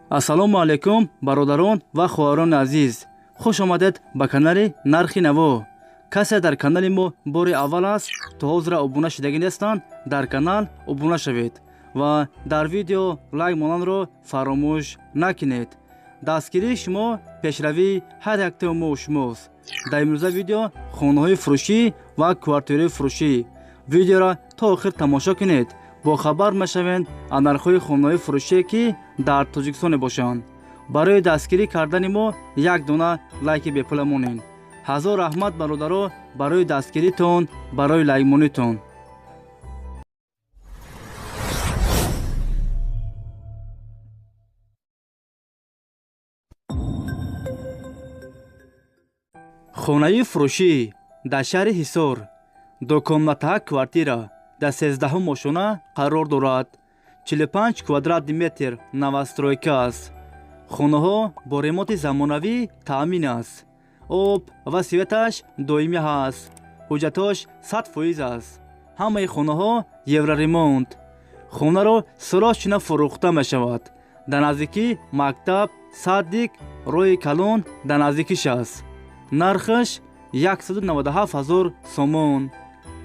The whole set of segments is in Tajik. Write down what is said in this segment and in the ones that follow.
ассалому алайкум бародарон ва хоҳарони азиз, хуш омадед ба канали Нархи Наво. касе дар канали мо бори аввал аст, то ҳозира обуна шудагӣ нестанд, дар канал обуна шавед ва дар видео лайк монанро фаромӯш накунед. дастгирии шумо пешравии ҳар яктаи мо шумост. дар имрӯза видео Хонахои Фуруши ва квартираи фурӯшӣ. видеоро то охир тамошо кунед. бохабар мешавед аз нархҳои Хонахои Фурушие ки дар Тоҷикистон мебошанд. барои дастгирӣ кардани мо як дона лайки бепула монед. ҳазор раҳмат бародаро барои дастгиритон, барои лайкмонитон. Хонаи Фуруши дар шаҳри Ҳисор дуконматаҳа квартира дар 13 мошона қарор дорад. 45 квадрат метр навастройка аст. хонаҳо бо ремонти замонавӣ таъмин аст. об ва светаш доимӣ ҳаст. ҳуҷҷатош 100% аст. ҳамаи хонаҳо евроремонт. хонаро сурохчина фурӯхта мешавад. дар наздикии мактаб, садик, роҳи калон дар наздикиш аст. нархаш 197 000 сомон.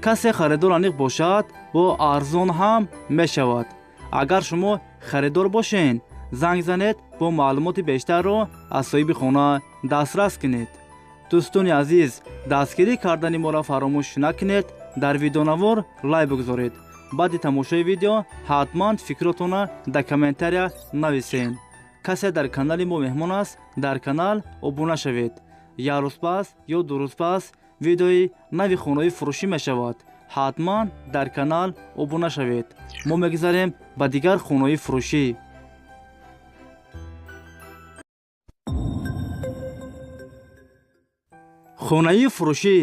касе харидор аниқ бошад, бо арзон ҳам мешавад. агар шумо харидор бошед, занг занед, бо маълумоти бештарро аз соҳиби хона дастрас кунед. дӯстони азиз, дастгирӣ кардани моро фаромӯш накунед. дар видеонавор лайк бигузоред. баъди тамошои видео ҳатман фикротонро дар комментария нависед. касе дар канали мо меҳмон аст, дар канал обуна шавед. як рӯз пас ё ду рӯз пас видеои нави Хонаи Фуруши мешавад. ҳатман дар канал обуна шавед. мо мегузарем ба дигар Хонаи Фурушӣ. Хонаи Фуруши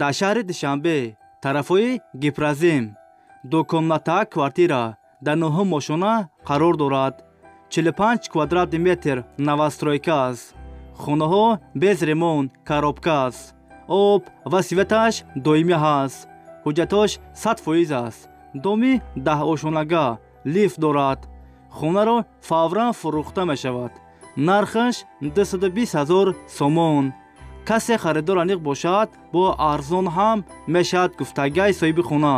дар шаҳри Душанбе, тарафҳои Гипразим. дуконматаҳа квартира дар 9 мошона қарор дорад. 45 квадрат метр навастройка аст. хонаҳо без ремонт, коробка аст. об ва светаш доимӣ ҳаст. ҳуҷҷатош 100% аст. доми 10 ошонага, лифт дорад. хонаро фавран фурӯхта мешавад. нархаш 220 000 сомон. касе харидор аниқ бошад, бо арзон ҳам мешавад гуфтагии соҳиби хона.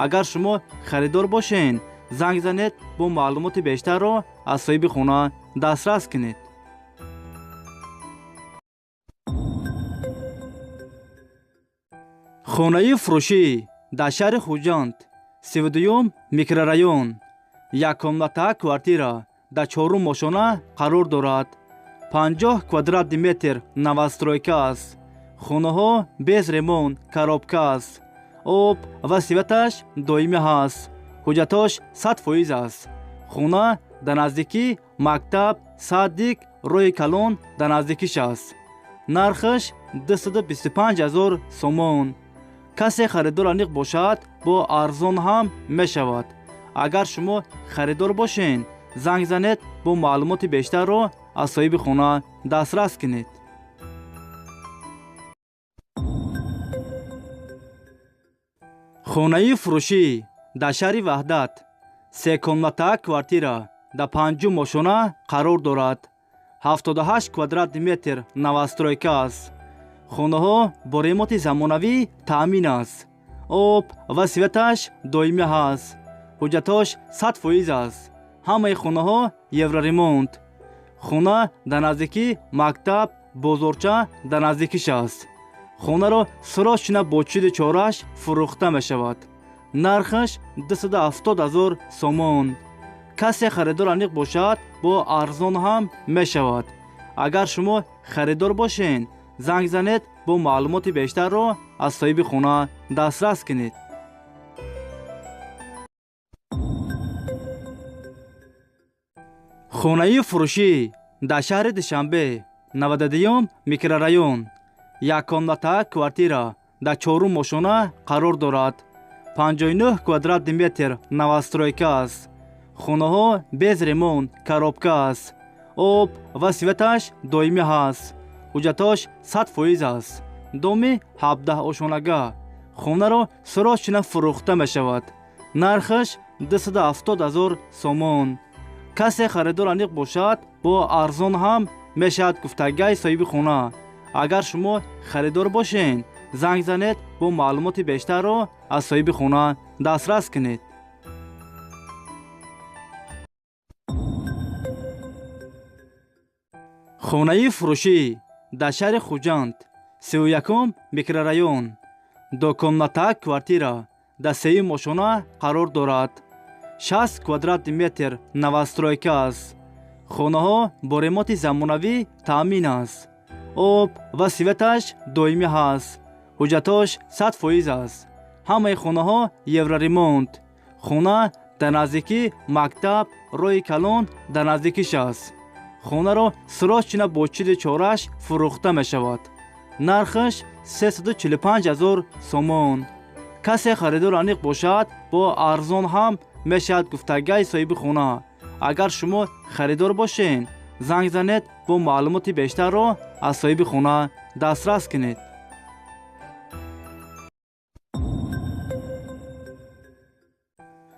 агар шумо харидор бошед, занг занед, бо маълумоти бештарро аз соҳиби хона дастрас кунед. Хонаи Фуруши дар шаҳри Худжанд, 32 микрорайон. якомнатаҳа квартира дар 4 мошона қарор дорад. 50 квадрат метр навастройка аст. хонаҳо без ремонт, коробка аст. об ва светаш доимӣ ҳаст. ҳуҷҷатош 100% аст. хона дар наздикии мактаб, садик, роҳи калон дар наздикиш аст. нархаш 225 000 сомон. касе харидор аниқ бошад, бо арзон ҳам мешавад. агар шумо харидор бошед, занг занед, бо маълумоти бештарро аз соҳиби хона дастрас кунед. Хонаи Фуруши дар шаҳри Ваҳдат, 3 комнатаҳа квартира дар 5 мошона қарор дорад. 78 квадрат метр навастройка аст. хонаҳо бо ремонти замонавӣ таъмин аст. об ва светаш доимӣ ҳаст. ҳуҷҷатош 100% аст. ҳамаи хонаҳо евроремонт. хона дар наздикии мактаб, бозорча дар наздикиш аст. хонаро сурохчина бо чуди чораш фурӯхта мешавад. нархаш 270 000 сомон. касе харидор аниқ бошад, бо арзон ҳам мешавад. агар шумо харидор бошед, занг занед, бо маълумоти бештарро аз соҳиби хона дастрас кунед. Хонаи Фуруши дар шаҳри Душанбе, 92 микрорайон. якомнатаҳа квартира дар 4 мошона қарор дорад. 59 квадрат метр навастройка аст. хонаҳо без ремонт, коробка аст. об ва светаш доимӣ ҳаст. ҳуҷҷатош 100% аст. доми 17 ошонага. хонаро сурохчина фурӯхта мешавад. нархаш 270 000 сомон. کسی خریدار انیق باشد با ارزان هم میشد گفتگوی صاحب خانه. اگر شما خریدار باشین زنگ زنید با معلومات بیشتر رو از صاحب خانه دسترس کنید. خونه‌ی فروشی در شهر خوجند 31 میکرورایون دو کمناته کوارتیرا در 3 ماشونه قرار دارد. 60 کوادرات متر نوسترویکا است. خانه ها با ремонт زمانوی تامین است. آب و سویتش دائمی هست. حجتاش 100% است. همه خانه ها یورو ремонт. خانه در نزدیکی مکتب روی کلان در نزدیکیش است. خانه را سراچ با چیز چارش فروخته می شود. نرخش 345,000 سومون. کسی خریدار انیق باشد با ارزان هم میشد گفتگوی صاحب خانه. اگر شما خریدار باشین زنگ زنید با معلومات بیشتر را از صاحب خانه دسترس کنید.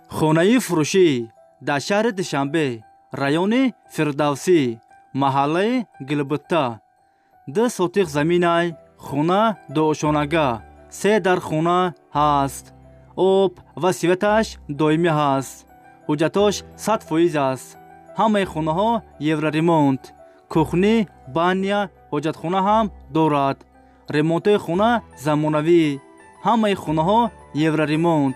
خونه‌ی فروشی در شهر دوشنبه رایون فردوسی محله گلبتا 2 سوتیق زمین خونه دوشانگاه 3 در خونه هست. آب و سویتش دائمی هست. حجتاش 100% است. همه خونه ها یورو ремонт. کخنی بانیا حجت خونه هم دارد. ремонт خونه زمانوی. همه خونه ها یورو ремонт.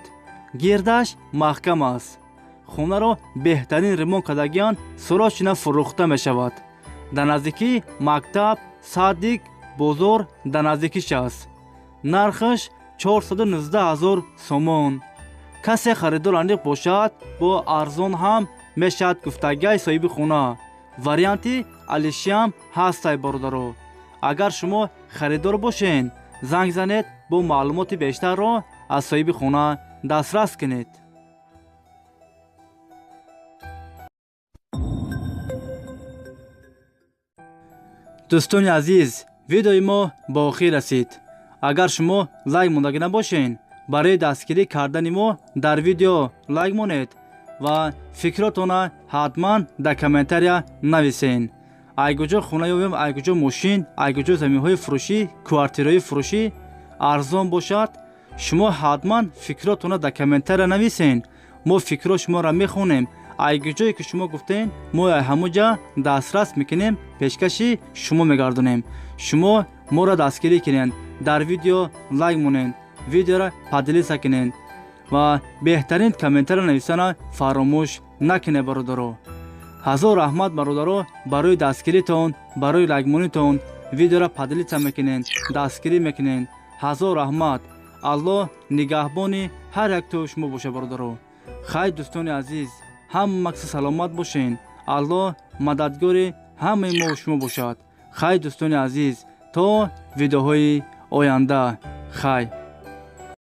گردش محکم است. خونه را بهترین ремонт کردگیان سراچ فروخته می شود. در نزدیکی مکتب صادق بزرگ در نزدیکیش است. نرخش 419,000 سومون. کسی خریدار انیق باشد با ارزان هم میشد گفتگوی صاحب خانه. وریانتی الشیام هستای برادرو. اگر شما خریدار باشین زنگ زنید با معلومات بیشتر را از صاحب خانه دسترس کنید. دوستان عزیز، ویدیوی ما با آخر رسید. اگر شما لایک موندگی نباشین برای دستگیری کردن ما در ویدیو لایک مونید و فکراتون حتما در کامنتاریا نویسین. ایگوجا خونه یابیم، ایگوجا ماشین، ایگوجا زمین‌های فروشی، کوارتیرهای فروشی ارزان باشد، شما حتما فکراتون در کامنتاریا نویسین. ما فکرات شما را میخونیم. ایگوجایی که شما گفتین ما همونجا دسترس میکنیم، پیشکشی شما میگردونیم. شما ما را دستگیری کنین، در ویدیو لایک مونین، ویدیو را پادلیس کنین و بهترین کامنتار نویسن فراموش نکنه برادرو. هزار رحمت برادرو برای دستگیریتون، برای لایک مونیتون. ویدیو را پادلیس میکنین، دستگیری میکنین. هزار رحمت. الله نگهبانی هر یک تو شما باشه برادرو. خیر دوستان عزیز، هم مقصد سلامت باشین. الله مددگاری همه ما شما باشد. خیر دوستان عزیز، تا ویدیوهای آینده. خیر.